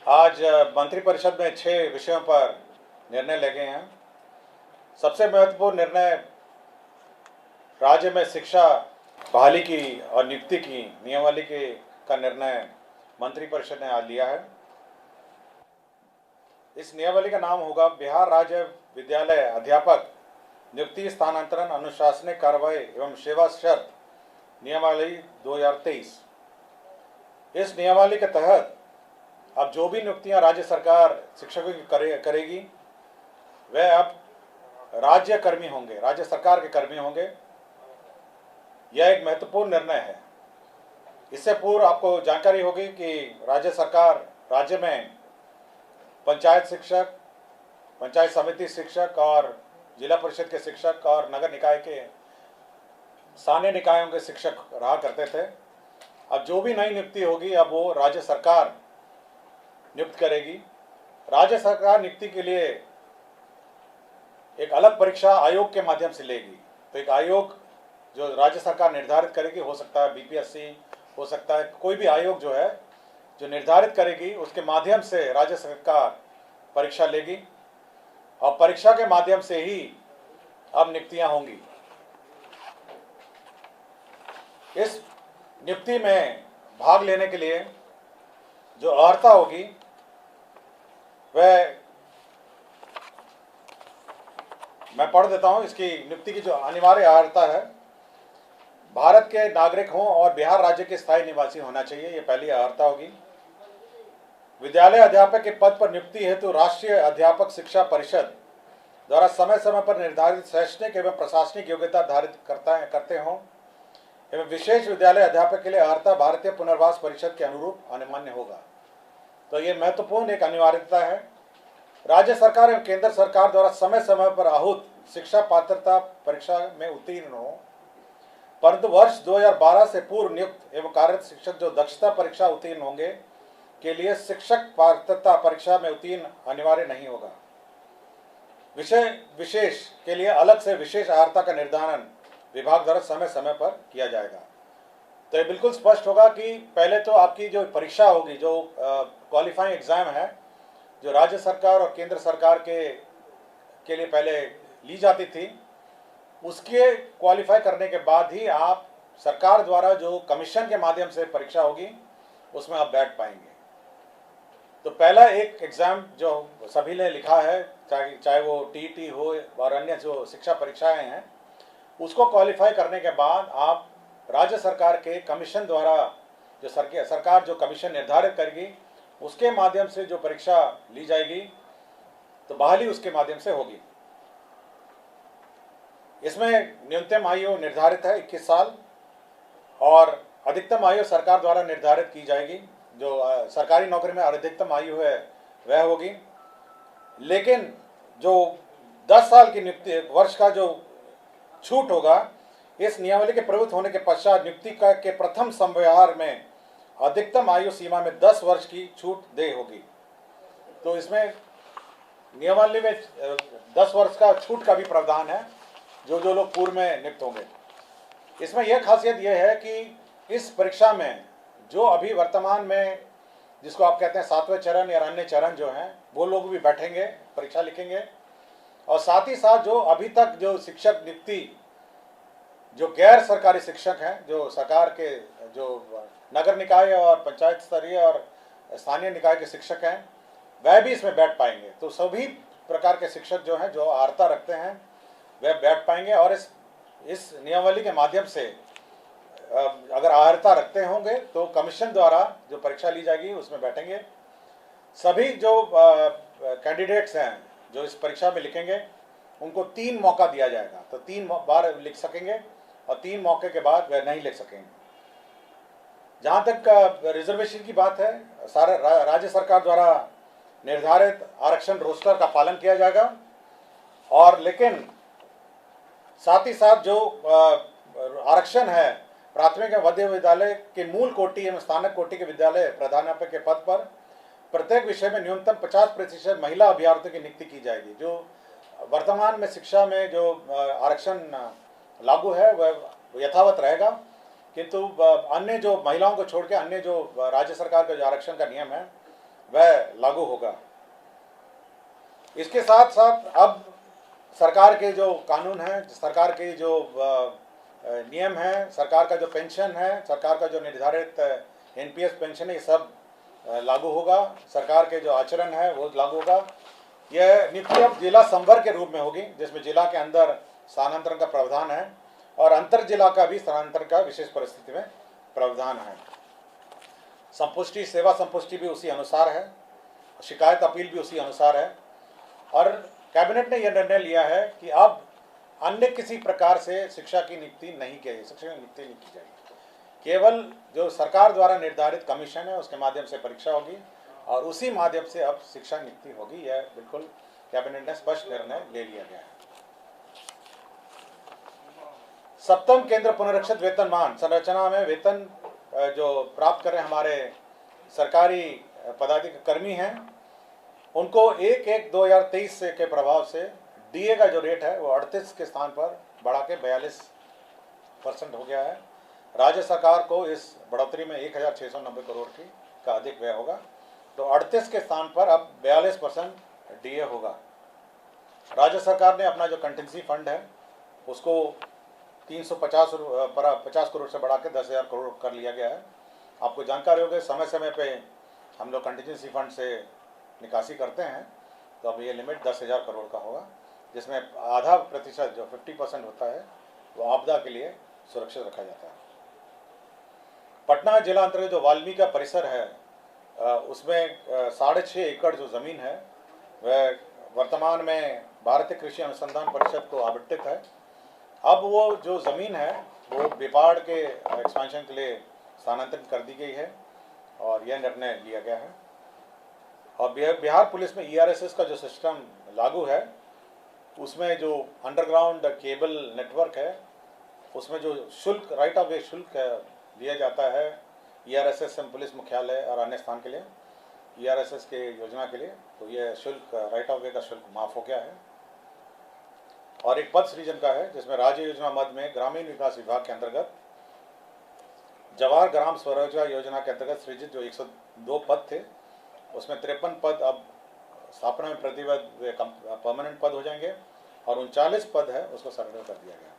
आज मंत्रिपरिषद में 6 विषयों पर निर्णय ले गए हैं। सबसे महत्वपूर्ण निर्णय राज्य में शिक्षा बहाली की और नियुक्ति की नियमावली के का निर्णय मंत्रिपरिषद ने आज लिया है। इस नियमावली का नाम होगा बिहार राज्य विद्यालय अध्यापक नियुक्ति, स्थानांतरण, अनुशासनिक कार्रवाई एवं सेवा शर्त नियमावली 2023। इस नियमावली के तहत अब जो भी नियुक्तियां राज्य सरकार शिक्षकों की करेगी वह अब राज्य कर्मी होंगे, राज्य सरकार के कर्मी होंगे। यह एक महत्वपूर्ण निर्णय है। इससे पूर्व आपको जानकारी होगी कि राज्य सरकार राज्य में पंचायत शिक्षक, पंचायत समिति शिक्षक और जिला परिषद के शिक्षक और नगर निकाय के स्थानीय निकायों के शिक्षक रहा करते थे। अब जो भी नई नियुक्ति होगी अब वो राज्य सरकार नियुक्त करेगी। राज्य सरकार नियुक्ति के लिए एक अलग परीक्षा आयोग के माध्यम से लेगी। तो एक आयोग जो राज्य सरकार निर्धारित करेगी, हो सकता है बीपीएससी, हो सकता है कोई भी आयोग जो है जो निर्धारित करेगी, उसके माध्यम से राज्य सरकार परीक्षा लेगी और परीक्षा के माध्यम से ही अब नियुक्तियां होंगी। इस नियुक्ति में भाग लेने के लिए जो अर्हता होगी वह मैं पढ़ देता हूं। इसकी नियुक्ति की जो अनिवार्य अर्हता है, भारत के नागरिक हों और बिहार राज्य के स्थायी निवासी होना चाहिए, ये पहली अर्हता होगी। विद्यालय अध्यापक के पद पर नियुक्ति हेतु राष्ट्रीय अध्यापक शिक्षा परिषद द्वारा समय समय पर निर्धारित शैक्षणिक एवं प्रशासनिक योग्यता धारित करते हों एवं विशेष विद्यालय अध्यापक के लिए अर्हता भारतीय पुनर्वास परिषद के अनुरूप अनिवार्य होगा। तो ये महत्वपूर्ण एक अनिवार्यता है। राज्य सरकार एवं केंद्र सरकार द्वारा समय समय पर आहूत शिक्षा पात्रता परीक्षा में उत्तीर्ण हो, परंतु वर्ष 2012 से पूर्व नियुक्त एवं कार्यरत शिक्षक जो दक्षता परीक्षा उत्तीर्ण होंगे के लिए शिक्षक पात्रता परीक्षा में उत्तीर्ण अनिवार्य नहीं होगा। विषय विशेष के लिए अलग से विशेष अर्हता का निर्धारण विभाग द्वारा समय समय पर किया जाएगा। तो ये बिल्कुल स्पष्ट होगा कि पहले तो आपकी जो परीक्षा होगी, जो क्वालिफाइंग एग्जाम है, जो राज्य सरकार और केंद्र सरकार के लिए पहले ली जाती थी, उसके क्वालिफाई करने के बाद ही आप सरकार द्वारा जो कमीशन के माध्यम से परीक्षा होगी उसमें आप बैठ पाएंगे। तो पहला एक एग्ज़ाम जो सभी ने लिखा है, चाहे वो टीईटी हो और अन्य जो शिक्षा परीक्षाएं हैं, उसको क्वालिफाई करने के बाद आप राज्य सरकार के कमीशन द्वारा जो सरकार जो कमीशन निर्धारित करेगी उसके माध्यम से जो परीक्षा ली जाएगी तो बहाली उसके माध्यम से होगी। इसमें न्यूनतम आयु निर्धारित है 21 साल और अधिकतम आयु सरकार द्वारा निर्धारित की जाएगी। जो सरकारी नौकरी में अधिकतम आयु है वह होगी, लेकिन जो 10 साल की नियुक्ति वर्ष का जो छूट होगा, इस नियमावली के प्रवृत्त होने के पश्चात नियुक्ति के प्रथम संव्यवहार में अधिकतम आयु सीमा में 10 वर्ष की छूट दे होगी। तो इसमें नियमावली में 10 वर्ष का छूट का भी प्रावधान है जो लोग पूर्व में नियुक्त होंगे। इसमें यह खासियत यह है कि इस परीक्षा में जो अभी वर्तमान में जिसको आप कहते हैं 7वें चरण या अन्य चरण जो हैं, वो लोग भी बैठेंगे, परीक्षा लिखेंगे और साथ ही साथ जो अभी तक जो शिक्षक नियुक्ति जो गैर सरकारी शिक्षक हैं, जो सरकार के जो नगर निकाय और पंचायत स्तरीय और स्थानीय निकाय के शिक्षक हैं, वह भी इसमें बैठ पाएंगे। तो सभी प्रकार के शिक्षक जो हैं, जो अर्हता रखते हैं, वह बैठ पाएंगे और इस नियमावली के माध्यम से अगर अर्हता रखते होंगे तो कमीशन द्वारा जो परीक्षा ली जाएगी उसमें बैठेंगे। सभी जो कैंडिडेट्स हैं जो इस परीक्षा में लिखेंगे उनको 3 मौका दिया जाएगा। तो 3 बार लिख सकेंगे और 3 मौके के बाद वह नहीं लिख सकेंगे। जहाँ तक रिजर्वेशन की बात है, सारा राज्य सरकार द्वारा निर्धारित आरक्षण रोस्टर का पालन किया जाएगा और लेकिन साथ ही साथ जो आरक्षण है प्राथमिक एवं मध्य विद्यालय के मूल कोटि एवं स्थानक कोटि के विद्यालय प्रधानाध्यापक के पद पर प्रत्येक विषय में न्यूनतम 50% महिला अभ्यर्थियों की नियुक्ति की जाएगी। जो वर्तमान में शिक्षा में जो आरक्षण लागू है वह यथावत रहेगा, किंतु अन्य जो महिलाओं को छोड़ के अन्य जो राज्य सरकार का जो आरक्षण का नियम है वह लागू होगा। इसके साथ साथ अब सरकार के जो कानून हैं, सरकार के जो नियम हैं, सरकार का जो पेंशन है, सरकार का जो निर्धारित एनपीएस पेंशन है, ये सब लागू होगा। सरकार के जो आचरण है वो लागू होगा। यह नीति अब जिला संवर्ग के रूप में होगी, जिसमें जिला के अंदर स्थानांतरण का प्रावधान है और अंतर जिला का भी स्थानांतरण का विशेष परिस्थिति में प्रावधान है। संपुष्टि, सेवा संपुष्टि भी उसी अनुसार है, शिकायत अपील भी उसी अनुसार है। और कैबिनेट ने यह निर्णय लिया है कि अब अन्य किसी प्रकार से शिक्षा की नियुक्ति नहीं की जाएगी, शिक्षक की नियुक्ति नहीं की जाएगी। केवल जो सरकार द्वारा निर्धारित कमीशन है उसके माध्यम से परीक्षा होगी और उसी माध्यम से अब शिक्षा नियुक्ति होगी। यह बिल्कुल कैबिनेट ने स्पष्ट निर्णय ले लिया गया है। सप्तम केंद्र पुनरीक्षित वेतनमान संरचना में वेतन जो प्राप्त कर रहे हमारे सरकारी पदाधिकारी कर्मी हैं, उनको 1/1/2023 से के प्रभाव से डीए का जो रेट है वो 38 के स्थान पर बढ़ा के 42% हो गया है। राज्य सरकार को इस बढ़ोतरी में 1690 करोड़ का अधिक व्यय होगा, तो 38 के स्थान पर अब 42% डीए होगा। राज्य सरकार ने अपना जो कंटिजेंसी फंड है उसको 350 करोड़ से बढ़ा के 10,000 करोड़ कर लिया गया है। आपको जानकारी होगी, समय समय पे हम लोग कंटिजेंसी फंड से निकासी करते हैं, तो अब ये लिमिट 10,000 करोड़ का होगा, जिसमें आधा प्रतिशत जो 50% होता है वो आपदा के लिए सुरक्षित रखा जाता है। पटना जिला अंतर्गत जो वाल्मीकि का परिसर है उसमें 6.5 एकड़ जो ज़मीन है वह वर्तमान में भारतीय कृषि अनुसंधान परिषद को आवंटित है। अब वो जो ज़मीन है वो बिपाड़ के एक्सपेंशन के लिए स्थानांतरित कर दी गई है और यह निर्णय लिया गया है। और बिहार पुलिस में ईआरएसएस का जो सिस्टम लागू है उसमें जो अंडरग्राउंड केबल नेटवर्क है उसमें जो शुल्क, राइट ऑफ वे शुल्क दिया जाता है ईआरएसएस पुलिस मुख्यालय और अन्य स्थान के लिए, ईआरएसएस के योजना के लिए, तो ये शुल्क, राइट ऑफ वे का शुल्क माफ़ हो गया है। और एक पद सृजन का है जिसमें राज्य योजना मद में ग्रामीण विकास विभाग के अंतर्गत जवाहर ग्राम स्वरोजगार योजना के अंतर्गत सृजित जो 102 पद थे उसमें 53 पद अब स्थापना में प्रतिबद्ध परमानेंट पद हो जाएंगे और 39 पद है उसको सर्वे कर दिया गया।